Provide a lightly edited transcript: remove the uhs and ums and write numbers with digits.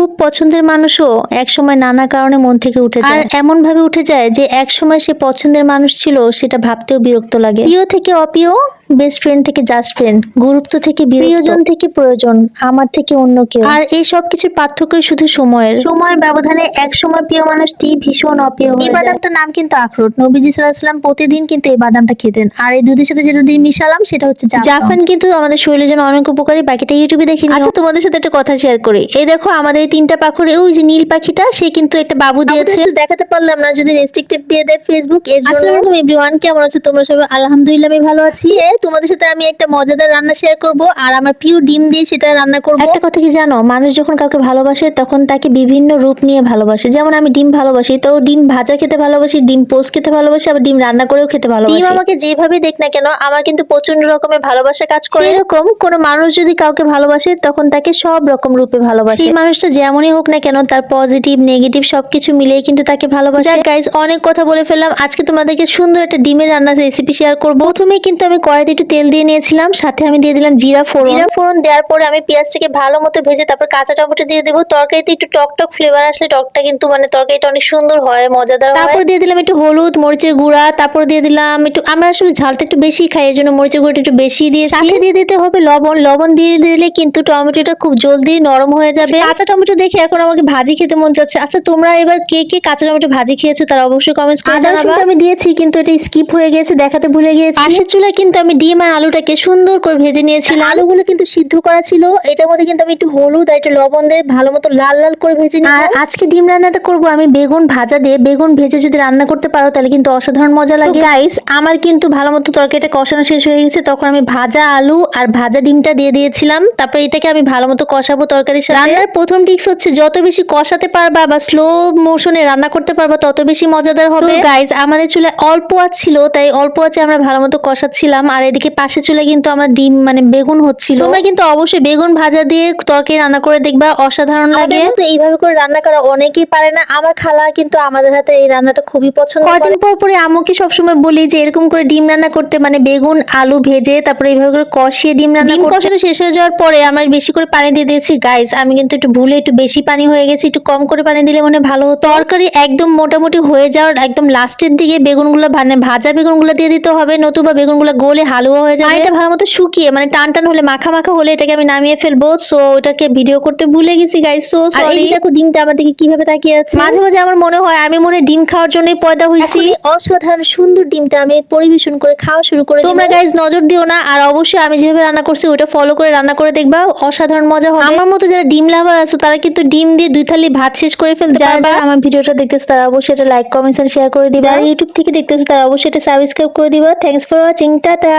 খুব পছন্দের মানুষও একসময় নানা কারণে মন থেকে উঠে যায়, আর এমন ভাবে উঠে যায় যে একসময় সে পছন্দের মানুষ ছিল সেটা ভাবতেও বিরক্ত লাগে। প্রিয় থেকে অপ্রিয়, বেস্ট ফ্রেন্ড থেকে জাস্ট ফ্রেন্ড, গুরুত্ব থেকে প্রিয়জন থেকে প্রয়োজন, আমার থেকে অন্য কেউ। আর এই সব কিছুর পার্থক্যই শুধু সময়ের ব্যবধানে এক সময় প্রিয় মানুষটি ভীষণ অপ্রিয় হয়ে যায়। এই বাদামটার নাম কিন্তু আখরোট। নবীজি সাল্লাল্লাহু আলাইহি ওয়াসাল্লাম প্রতিদিন কিন্তু এই বাদামটা খেতেন। আর এই দুধের সাথে যেটা দিয়ে মিশালাম সেটা হচ্ছে জাফরান। কিন্তু আমাদের শরীরের জন্য অনেক উপকারী। বাকিটা ইউটিউবে দেখে নিও। আচ্ছা, তোমাদের সাথে একটা কথা শেয়ার করি। এই দেখো আমাদের এই তিনটা পাখরে, ওই যে নীল পাখিটা, সে কিন্তু একটা বাবু দিয়েছে। দেখাতে পারলাম না, যদি রেস্ট্রিক্টেড দিয়ে দেয় ফেসবুক এর জন্য। আসসালামু আলাইকুম এভরিওয়ান, কেমন আছো তোমরা সবাই? আলহামদুলিল্লাহ আমি ভালো আছি। তোমাদের সাথে আমি একটা মজাদার রান্না শেয়ার করব, আর আমার প্রিয় ডিম দিয়ে সেটা রান্না করব। একটা কথা কি জানো, মানুষ যখন কাউকে ভালোবাসে তখন তাকে বিভিন্ন রূপ নিয়ে ভালোবাসে। যেমন আমি ডিম ভালোবাসি, তো ডিম ভাজা খেতে ভালোবাসি, ডিম পোস্ট খেতে ভালোবাসি, আবার ডিম রান্না করেও খেতে ভালোবাসি। ডিম আমাকে যেভাবে দেখ না কেন আমার কিন্তু প্রচন্ড রকমের ভালোবাসা কাজ করে। এরকম কোন মানুষ যদি কাউকে ভালোবাসে তখন তাকে সব রকম রূপে ভালোবাসে। সেই মানুষটা যেমনই হোক না কেন তার পজিটিভ নেগেটিভ সবকিছু মিলিয়ে কিন্তু তাকে ভালোবাসে। গাইস, অনেক কথা বলে ফেললাম। আজকে তোমাদেরকে সুন্দর একটা ডিমের রান্নার রেসিপি শেয়ার করব। প্রথমে কিন্তু আমি কড়াইতে একটু তেল দিয়ে নিয়েছিলাম, সাথে আমি দিয়ে দিলাম জিরা ফোড়ন দেওয়ার পরে আমি পেঁয়াজটাকে ভালো মতো ভেজে তারপর কাঁচা টমেটো দিয়ে দেবো। তরকারিতে একটু টক ফ্লেভার আসলে টকটা কিন্তু মানে তরকারিটা অনেক সুন্দর হয়, মজাদার হয়। তারপর দিয়ে দিলাম একটু হলুদ, মরিচের গুঁড়া, তারপর দিয়ে দিলাম একটু, আমরা আসলে ঝালটা একটু বেশি খাই এর জন্য মরিচের গুঁড়াটা একটু বেশি দিয়েছি। সাথে দিয়ে দিতে হবে লবণ দিয়ে দিলে কিন্তু টমেটোটা খুব জলদি নরম হয়ে যাবে। কাঁচা টমেটো দেখে এখন আমাকে ভাজি খেতে মন চাচ্ছে। আচ্ছা, তোমরা এবার কে কে কাঁচা টমেটো ভাজি খেয়েছো তারা অবশ্যই কমেন্টস করে জানাবা। আমি দিয়েছি কিন্তু এটা স্কিপ হয়ে গেছে, দেখাতে ভুলে গিয়েছি। পাশের চুলায় কিন্তু আমি ডিম আর আলুটাকে সুন্দর করে ভেজে নিয়েছিলাম। আলুগুলো কিন্তু সিদ্ধ করা ছিল। এটার মধ্যে কিন্তু আমি একটু হলুদ আর একটু লবণ দিয়ে ভালো মতো লাল লাল করে ভেজে নিব। আর আজকে ডিম রান্নাটা করব আমি বেগুন ভাজা দিয়ে। বেগুন ভেজে যদি রান্না করতে পারো তাহলে কিন্তু অসাধারণ মজা লাগে। গাইস, আমার কিন্তু ভালো মতো তরকারিটা কষানো শেষ হয়ে গেছে, তখন আমি ভাজা আলু আর ভাজা ডিমটা দিয়ে দিয়েছিলাম। তারপর এটাকে আমি ভালো মতো কষাবো তরকারির সাথে। রান্নার প্রথম টিপস হচ্ছে যত বেশি কষাতে পারবা বা স্লো মোশনে রান্না করতে পারবা তত বেশি মজাদার হবে। গাইস, আমাদের চুলায় অল্প আঁচ ছিল, তাই অল্প আঁচে আমরা ভালো মতো কষাচ্ছিলাম। আর এদিকে পাশে চুলায় কিন্তু আমার ডিম মানে বেগুন হচ্ছিল। তোমরা কিন্তু অবশ্যই বেগুন ভাজা দিয়ে তরকারি রান্না করে দেখবা, অসাধারণ লাগে। তো এইভাবে করে রান্না করা অনেকেই পারে না। আমার খালা কিন্তু আমাদের হাতে এই রান্নাটা খুবই পছন্দ করে। কদিন পর পরে আম্মুকে সবসময় বলি যে এরকম করে ডিম রান্না করতে, মানে বেগুন আলু ভেজে তারপরে এইভাবে করে কষিয়ে ডিম রান্না। ডিম কষানো শেষ হয়ে যাওয়ার পরে আমরা বেশি করে পানি দিয়ে দিয়েছি। গাইস, আমি কিন্তু একটু ভুলে একটু বেশি পানি হয়ে গেছে, একটু কম করে পানি দিলে মনে ভালো হতো। তরকারি একদম মোটামুটি হয়ে যাওয়ার একদম লাস্টের দিকে বেগুনগুলো ভাজা বেগুনগুলো দিয়ে দিতে হবে, নতুবা বেগুনগুলো গলে হালুয়া হয়ে যাবে। এটা ভালো মতো শুকিয়ে মানে টান হলে মাখা হলে এটাকে আমি নামিয়ে ফেলবো। সো ওটাকে ভিডিও করতে ভুলে গেছি গাইস, সো সরি। দেখো ডিমটা আমার দিকে কিভাবে তাকিয়ে আছে। মাঝে মাঝে আমার মনে হয় আমি ডিম খাওয়ার জন্যই পয়দা হয়েছি। অসাধারণ সুন্দর ডিমটা আমি পরিবেশন করে খাওয়া শুরু করে। তোমরা গাইস নজর দিও না, আর অবশ্যই আমি যেভাবে রান্না করছি ওটা ফলো করে রান্না করে দেখবা, অসাধারণ মজা হবে। আমার মতো যারা ডিম লাভার আছো তারা কিন্তু ডিম দিয়ে 2 থালি ভাত শেষ করে ফেলতে পারবা। আমার ভিডিওটা দেখতেছো তারা অবশ্যই এটা লাইক কমেন্টস আর শেয়ার করে দিবা। আর ইউটিউব থেকে দেখতেছো তারা অবশ্যই এটা সাবস্ক্রাইব করে দিবা। Thanks for watching, tata.